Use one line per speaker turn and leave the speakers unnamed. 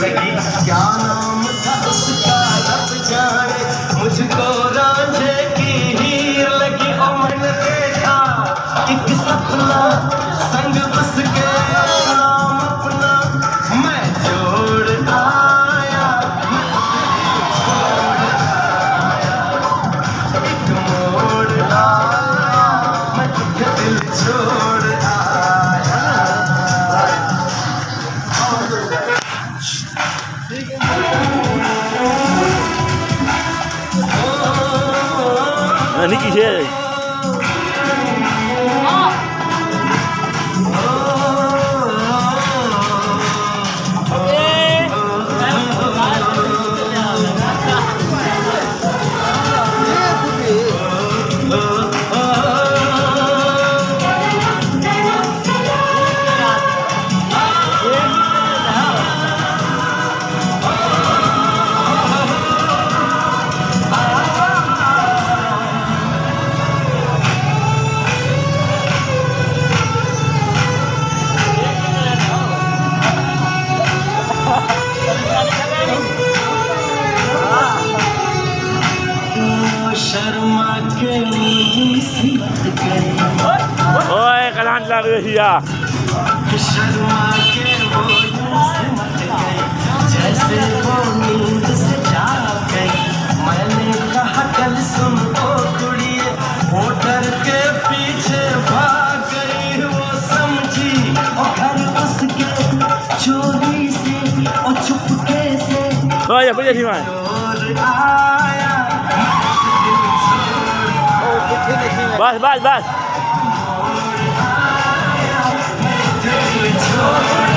लगी क्या नाम था उसका रब जाने, मुझको रांझे की हीर लगी। और मैंने देखा एक सपना संग बस के नाम अपना मैं जोड़ आया, एक मोड़ आया, मैं तुझे दिल छोड़ आया।
Ini kisah. शर्मा के सिमट गए, Oi, kalian lari ya.
Sharma के वो सिमट गए, जैसे वो नींद से जाग गई। मैंने कहा कल सुन ओ कुड़िए, होटल के पीछे भाग गई। वो समझी और घर उसके चोरी से और चुपके से
Oh ya, punya di mana?
चोर आया।
Bas.
दिल छोड़